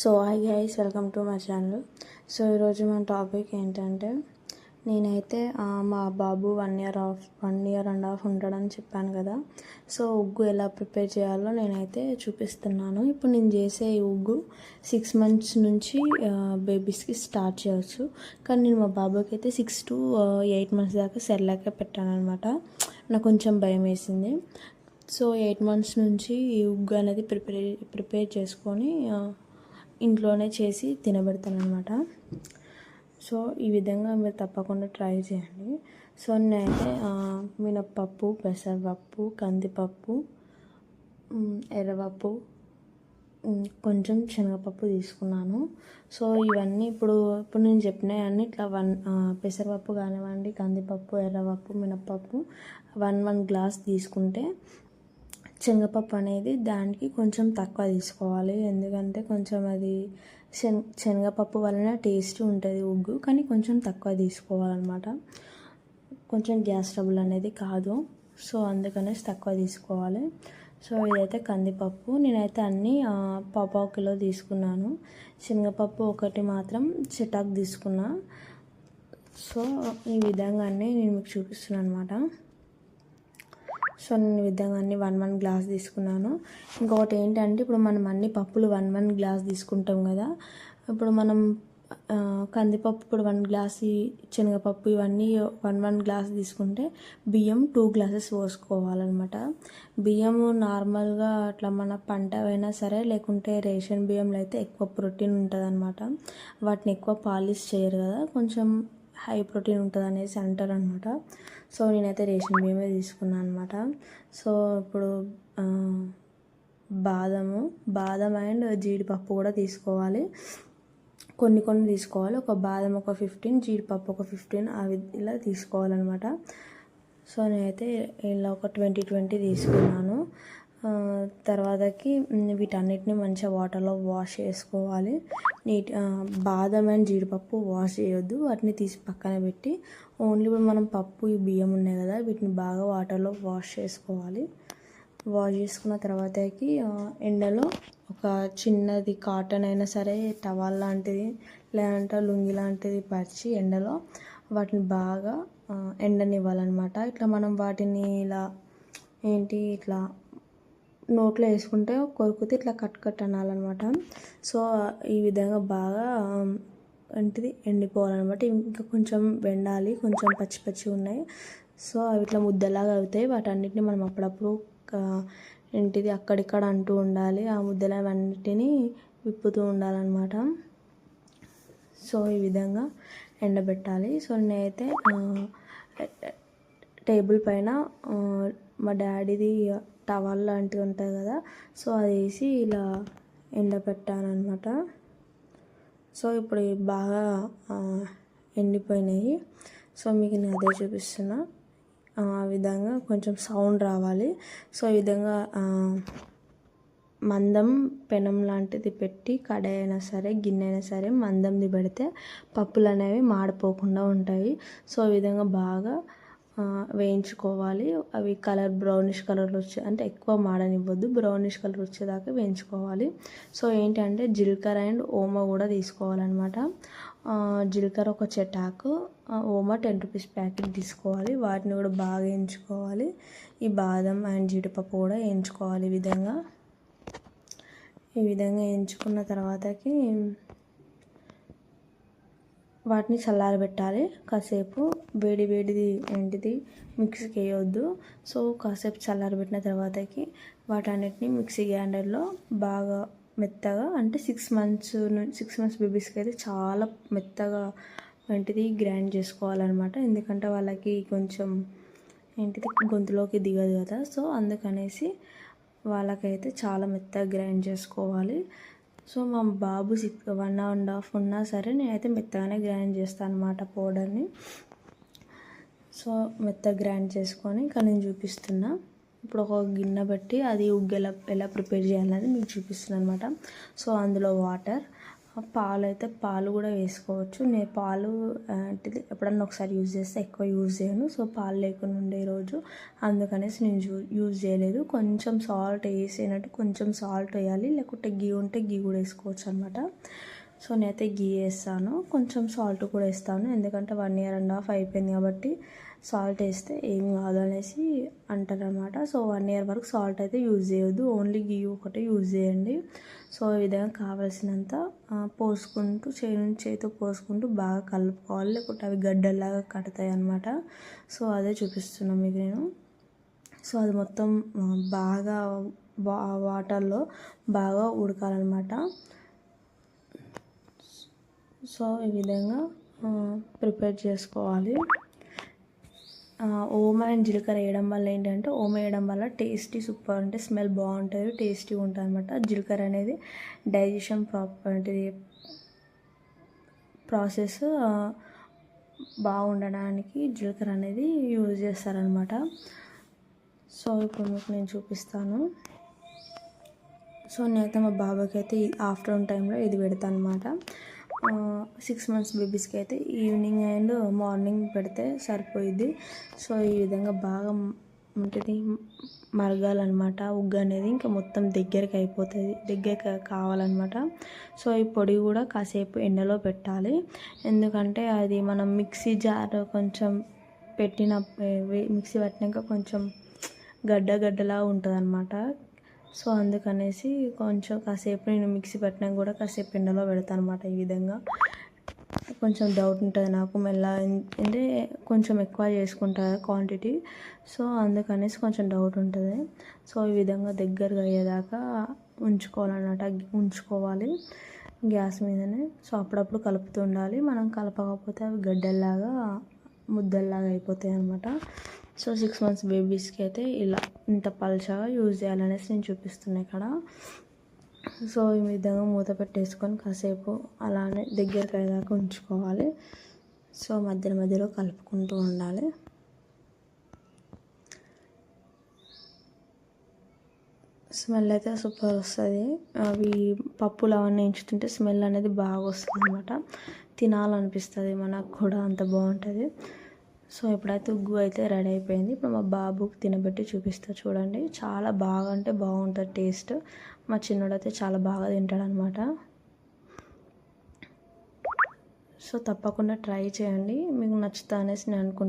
So hi guys, welcome to my channel. So ఈరోజు మన topic ఏంటంటే, నేనైతే మా బాబు 1 ఇయర్ అండ్ హాఫ్ ఉంటాడని చెప్పాను కదా. సో ఉగ్గు ఎలా ప్రిపేర్ చేయాలో నేనైతే చూపిస్తున్నాను. ఇప్పుడు నేను చేసే ఈ ఉగ్గు 6 months నుంచి బేబీస్కి స్టార్ట్ చేయవచ్చు. కానీ నేను మా బాబుకి అయితే 6 to 8 months దాకా సెర్లాకే పెట్టాను అనమాట. నాకు కొంచెం భయం వేసింది. సో 8 months నుంచి ఈ ఉగ్గు అనేది ప్రిపేర్ చేసుకొని ఇంట్లోనే చేసి తినబెడతాను అనమాట. సో ఈ విధంగా మీరు తప్పకుండా ట్రై చేయండి. సో నేనైతే మినప్పప్పు, పెసరపప్పు, కందిపప్పు, ఎర్రపప్పు, కొంచెం శనగపప్పు తీసుకున్నాను. సో ఇవన్నీ ఇప్పుడు నేను చెప్పినవన్నీ ఇట్లా పెసరపప్పు కానివ్వండి, కందిపప్పు, ఎర్రపప్పు, మినప్పప్పు 1 glass తీసుకుంటే శనగపప్పు అనేది దానికి కొంచెం తక్కువ తీసుకోవాలి. ఎందుకంటే కొంచెం అది శనగపప్పు వలన టేస్ట్ ఉంటుంది ఉగ్గు, కానీ కొంచెం తక్కువ తీసుకోవాలన్నమాట. కొంచెం గ్యాస్ ట్రబుల్ అనేది కాదు, సో అందుకనేసి తక్కువ తీసుకోవాలి. సో ఇదైతే కందిపప్పు, నేనైతే అన్నీ పావు కిలో తీసుకున్నాను. శనగపప్పు ఒకటి మాత్రం చిటాక్ తీసుకున్నా. సో ఈ విధంగా అన్నీ నేను మీకు చూపిస్తున్నాను అనమాట. సో నేను ఈ విధంగా అన్ని 1 glass తీసుకున్నాను. ఇంకొకటి ఏంటంటే, ఇప్పుడు మనం అన్ని పప్పులు 1 glass తీసుకుంటాం కదా. ఇప్పుడు మనం కందిపప్పు ఇప్పుడు 1 glass, శనగపప్పు ఇవన్నీ 1 glass తీసుకుంటే బియ్యం 2 glasses పోసుకోవాలన్నమాట. బియ్యం నార్మల్గా అట్లా మన పంట అయినా సరే, లేకుంటే రేషన్ బియ్యంలో అయితే ఎక్కువ ప్రోటీన్ ఉంటుంది అనమాట. వాటిని ఎక్కువ పాలిష్ చేయరు కదా, కొంచెం హై ప్రోటీన్ ఉంటుంది అనేసి అంటారు అనమాట. సో నేనైతే రేషన్ బియ్యమే తీసుకున్నాను అనమాట. సో ఇప్పుడు బాదం అండ్ జీడిపప్పు కూడా తీసుకోవాలి. కొన్ని తీసుకోవాలి. ఒక బాదం ఒక 15, జీడిపప్పు ఒక 15 అవి ఇలా తీసుకోవాలన్నమాట. సో నేనైతే ఇలా ఒక 20 తీసుకున్నాను. తర్వాతకి వీటన్నిటిని మంచిగా వాటర్లో వాష్ చేసుకోవాలి. బాదం అండ్ జీడిపప్పు వాష్ చేయొద్దు, వాటిని తీసి పక్కన పెట్టి ఓన్లీ ఇప్పుడు మనం పప్పు ఈ బియ్యం ఉన్నాయి కదా, వీటిని బాగా వాటర్లో వాష్ చేసుకోవాలి. వాష్ చేసుకున్న తర్వాతకి ఎండలో ఒక చిన్నది కాటన్ అయినా సరే, టవల్ లాంటిది లేదంటే లుంగి లాంటిది పరిచి ఎండలో వాటిని బాగా ఎండనివ్వాలన్నమాట. ఇట్లా మనం వాటిని ఇట్లా నోట్లో వేసుకుంటే కొరుకుతే ఇట్లా కట్ అనాలన్నమాట. సో ఈ విధంగా బాగా ఎండిపోవాలన్నమాట. ఇంకా కొంచెం వెండాలి, కొంచెం పచ్చి ఉన్నాయి. సో అవి ఇట్లా ముద్దలాగా అవుతాయి. వాటన్నిటిని మనం అప్పుడప్పుడు అక్కడిక్కడ అంటూ ఉండాలి. ఆ ముద్దలన్నిటిని విప్పుతూ ఉండాలన్నమాట. సో ఈ విధంగా ఎండబెట్టాలి. సో నేనైతే టేబుల్ పైన మా డాడీది టవల్ లాంటిది ఉంటుంది కదా, సో అది వేసి ఇలా ఎండబెట్టాను అనమాట. సో ఇప్పుడు బాగా ఎండిపోయినాయి. సో మీకు నేను అదే చూపిస్తున్నా. ఆ విధంగా కొంచెం సౌండ్ రావాలి. సో ఈ విధంగా మందం పెనం లాంటిది పెట్టి, కడాయి అయినా సరే గిన్నె అయినా సరే మందంది పెడితే పప్పులు అనేవి మాడిపోకుండా ఉంటాయి. సో ఈ విధంగా బాగా వేయించుకోవాలి. అవి బ్రౌనిష్ కలర్లో అంటే ఎక్కువ మాడనివ్వద్దు, బ్రౌనిష్ కలర్ వచ్చేదాకా వేయించుకోవాలి. సో ఏంటంటే జీలకర్ర అండ్ ఓమ కూడా తీసుకోవాలన్నమాట. జీలకర్ర ఒక చెటాకు, ఓమ 10 rupees ప్యాకెట్ తీసుకోవాలి. వాటిని కూడా బాగా వేయించుకోవాలి. ఈ బాదం అండ్ జీడిపప్పు కూడా వేయించుకోవాలి. ఈ విధంగా వేయించుకున్న తర్వాతకి వాటిని చల్లారబెట్టాలి కాసేపు. వేడిది మిక్సీకి వేయొద్దు. సో కాసేపు చల్లారబెట్టిన తర్వాతకి వాటన్నిటిని మిక్సీ గ్రైండర్లో బాగా మెత్తగా, అంటే 6 months బేబీస్కి అయితే చాలా మెత్తగా గ్రైండ్ చేసుకోవాలన్నమాట. ఎందుకంటే వాళ్ళకి కొంచెం గొంతులోకి దిగదు కదా. సో అందుకనేసి వాళ్ళకైతే చాలా మెత్తగా గ్రైండ్ చేసుకోవాలి. సో మా బాబు 1.5 ఉన్నా సరే నేనైతే మెత్తగానే గ్రైండ్ చేస్తాను అనమాట పౌడర్ని. సో మెత్తగా గ్రైండ్ చేసుకొని ఇంకా నేను చూపిస్తున్నా. ఇప్పుడు ఒక గిన్నె పెట్టి అది ఉగ్గు ఎలా ప్రిపేర్ చేయాలనేది మీకు చూపిస్తున్నాను అనమాట. సో అందులో వాటర్ పాలు అయితే పాలు కూడా వేసుకోవచ్చు. నేను పాలు అంటే ఎప్పుడన్నా ఒకసారి యూజ్ చేస్తే ఎక్కువ యూజ్ చేయను. సో పాలు లేకుండా ఉండే రోజు అందుకనేసి నేను యూజ్ చేయలేదు. కొంచెం సాల్ట్ వేసినట్టు కొంచెం సాల్ట్ వేయాలి, లేకుంటే గీ ఉంటే గీ కూడా వేసుకోవచ్చు అనమాట. సో నేనైతే గీ వేస్తాను, కొంచెం సాల్ట్ కూడా వేస్తాను. ఎందుకంటే 1.5 year అయిపోయింది కాబట్టి సాల్ట్ వేస్తే ఏం కాదు అనేసి అంటారనమాట. సో 1 year వరకు సాల్ట్ అయితే యూజ్ చేయొద్దు, ఓన్లీ గీ ఒకటే యూజ్ చేయండి. సో ఈ విధంగా కావాల్సినంత పోసుకుంటూ చేతితో పోసుకుంటూ బాగా కలుపుకోవాలి, లేకుంటే అవి గడ్డల్లాగా కడతాయి అన్నమాట. సో అదే చూపిస్తున్నాను మీకు నేను. సో అది మొత్తం బాగా వాటర్లో బాగా ఉడకాలన్నమాట. సో ఈ విధంగా ప్రిపేర్ చేసుకోవాలి. ఓమ అండ్ జీలకర్ర వేయడం వల్ల ఏంటంటే, ఓమ వేయడం వల్ల టేస్టీ సూపర్ అంటే స్మెల్ బాగుంటుంది, టేస్టీగా ఉంటుంది అనమాట. జీలకర్ర అనేది డైజెషన్ ప్రాసెస్ బాగుండడానికి జీలకర్ర అనేది యూజ్ చేస్తారనమాట. సో ఇప్పుడు మీకు నేను చూపిస్తాను. సో నేనైతే మా బాబాకి అయితే ఆఫ్టర్నూన్ టైంలో ఇది పెడతాను అనమాట. 6 months బేబీస్కి అయితే ఈవినింగ్ అండ్ మార్నింగ్ పెడితే సరిపోయిద్ది. సో ఈ విధంగా బాగా ఉంటుంది మరగాలన్నమాట. ఉగ్గు అనేది ఇంకా మొత్తం దగ్గరికి అయిపోతుంది, దగ్గరికి కావాలన్నమాట. సో ఈ పొడి కూడా కాసేపు ఎండలో పెట్టాలి. ఎందుకంటే అది మనం మిక్సీ జార్ కొంచెం మిక్సీ పట్టినాక కొంచెం గడ్డలా ఉంటుంది అన్నమాట. సో అందుకనేసి కొంచెం కాసేపు నేను మిక్సీ పట్టినాక కూడా కాసేపు ఎండలో పెడతాను అనమాట. ఈ విధంగా కొంచెం డౌట్ ఉంటుంది నాకు, అంటే కొంచెం ఎక్కువ చేసుకుంటారు క్వాంటిటీ, సో అందుకనేసి కొంచెం డౌట్ ఉంటుంది. సో ఈ విధంగా దగ్గరగా అయ్యేదాకా ఉంచుకోవాలి గ్యాస్ మీదనే. సో అప్పుడప్పుడు కలుపుతూ ఉండాలి. మనం కలపకపోతే అవి గడ్డల్లాగా ముద్దల్లాగా అయిపోతాయి అన్నమాట. సో 6 months బేబీస్కి అయితే ఇలా ఇంత పల్చగా యూజ్ చేయాలనేసి నేను చూపిస్తున్నాను ఇక్కడ. సో ఈ విధంగా మూత పెట్టేసుకొని కాసేపు అలానే దగ్గరికి అయ్యేదాకా ఉంచుకోవాలి. సో మధ్యలో కలుపుకుంటూ ఉండాలి. స్మెల్ అయితే సూపర్ వస్తుంది. అవి పప్పులు అవన్నీ ఎంచుతుంటే స్మెల్ అనేది బాగా వస్తుంది అనమాట. తినాలనిపిస్తుంది మనకు కూడా, అంత బాగుంటుంది. సో ఇప్పుడైతే ఉగ్గు అయితే రెడీ అయిపోయింది. ఇప్పుడు మా బాబుకి తినబెట్టి చూపిస్తా చూడండి. చాలా బాగా అంటే బాగుంటుంది టేస్ట్. మా చిన్నోడైతే చాలా బాగా తింటాడు అనమాట. సో తప్పకుండా ట్రై చేయండి, మీకు నచ్చుతా అనేసి నేను అనుకుంటున్నాను.